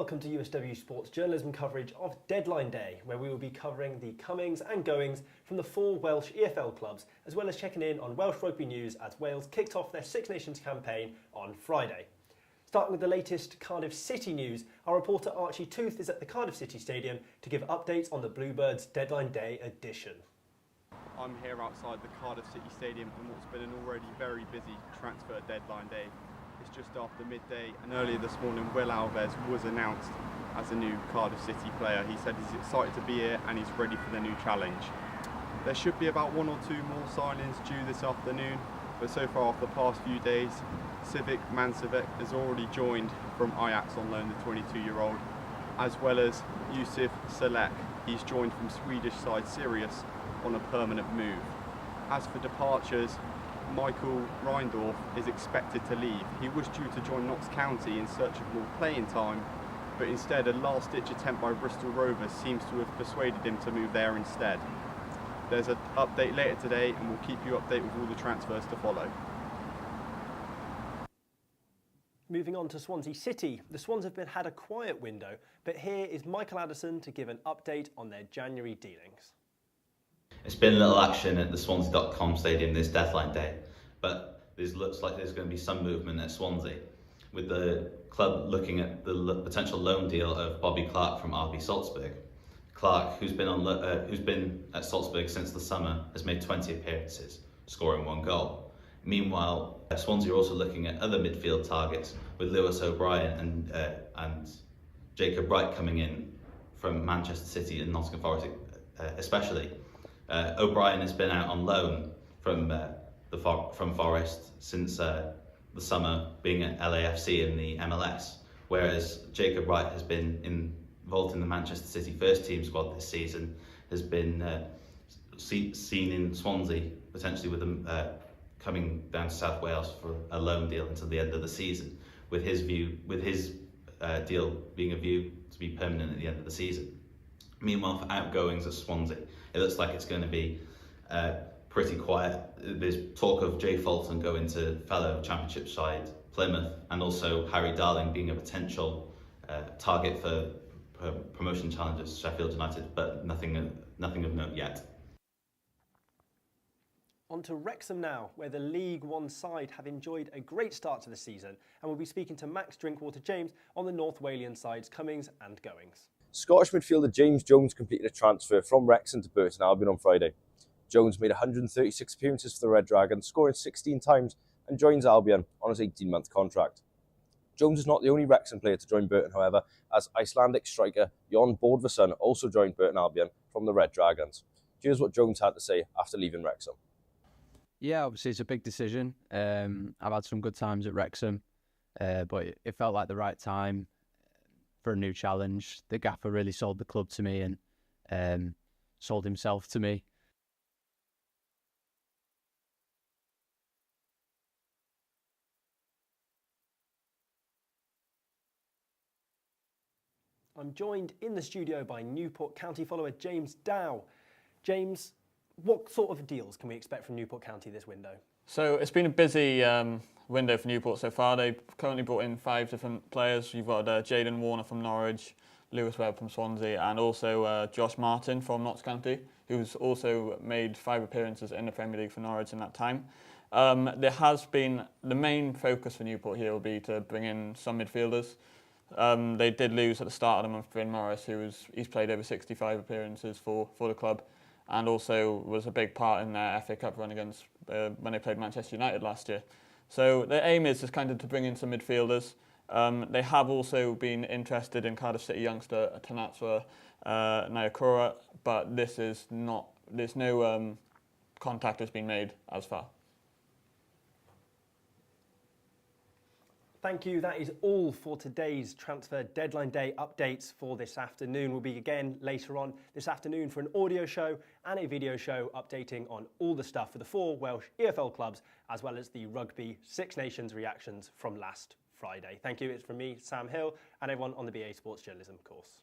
welcome to USW Sports journalism coverage of Deadline Day, where we will be covering the comings and goings from the 4 Welsh EFL clubs, as well as checking in on Welsh rugby news as Wales kicked off their Six Nations campaign on Friday. Starting with the latest Cardiff City news, our reporter Archie Tooth is at the Cardiff City Stadium to give updates on the Bluebirds Deadline Day edition. I'm here outside the Cardiff City Stadium on what's been an already very busy transfer deadline day. It's just after midday, and earlier this morning Will Alves was announced as a new Cardiff City player. He said he's excited to be here and he's ready for the new challenge. There should be about 1 or 2 more signings due this afternoon, but so far after the past few days, Civic Mancevic has already joined from Ajax on loan, the 22-year-old, as well as Yusuf Salek. He's joined from Swedish side Sirius on a permanent move. As for departures, Michael Reindorf is expected to leave. He was due to join Notts County in search of more playing time, but instead a last-ditch attempt by Bristol Rovers seems to have persuaded him to move there instead. There's an update later today and we'll keep you updated with all the transfers to follow. Moving on to Swansea City, the Swans have had a quiet window, but here is Michael Addison to give an update on their January dealings. It's been little action at the Swansea.com stadium this deadline day, but it looks like there's going to be some movement at Swansea, with the club looking at the potential loan deal of Bobby Clark from RB Salzburg. Clark, who's been at Salzburg since the summer, has made 20 appearances, scoring 1 goal. Meanwhile, Swansea are also looking at other midfield targets, with Lewis O'Brien and Jacob Wright coming in from Manchester City and Nottingham Forest, especially. O'Brien has been out on loan from Forest since the summer, being at LAFC in the MLS, whereas Jacob Wright has been involved in the Manchester City first team squad this season, has been seen in Swansea, potentially with them coming down to South Wales for a loan deal until the end of the season, with his deal being a view to be permanent at the end of the season. Meanwhile, for outgoings at Swansea, it looks like it's going to be pretty quiet. There's talk of Jay Fulton going to fellow Championship side Plymouth, and also Harry Darling being a potential target for promotion challengers Sheffield United, but nothing of note yet. On to Wrexham now, where the League One side have enjoyed a great start to the season, and we'll be speaking to Max Drinkwater-James on the North Walian side's comings and goings. Scottish midfielder James Jones completed a transfer from Wrexham to Burton Albion on Friday. Jones made 136 appearances for the Red Dragons, scoring 16 times, and joins Albion on his 18-month contract. Jones is not the only Wrexham player to join Burton, however, as Icelandic striker Jon Bordvarsson also joined Burton Albion from the Red Dragons. Here's what Jones had to say after leaving Wrexham. Yeah, obviously it's a big decision. I've had some good times at Wrexham, but it felt like the right time for a new challenge. The gaffer really sold the club to me and sold himself to me. I'm joined in the studio by Newport County follower James Dow. James, what sort of deals can we expect from Newport County this window? So it's been a busy window for Newport so far. They've currently brought in 5 different players. You've got Jayden Warner from Norwich, Lewis Webb from Swansea, and also Josh Martin from Notts County, who's also made 5 appearances in the Premier League for Norwich in that time. There has been, the main focus for Newport here will be to bring in some midfielders. They did lose at the start of the month Bryn Morris, he's played over 65 appearances for the club, and also was a big part in their FA Cup run against when they played Manchester United last year. So their aim is just kind of to bring in some midfielders. They have also been interested in Cardiff City youngster Tanatswa Nyakura, but there's no contact has been made as far. Thank you. That is all for today's Transfer Deadline Day updates for this afternoon. We'll be again later on this afternoon for an audio show and a video show updating on all the stuff for the 4 Welsh EFL clubs, as well as the Rugby Six Nations reactions from last Friday. Thank you. It's from me, Sam Hill, and everyone on the BA Sports Journalism course.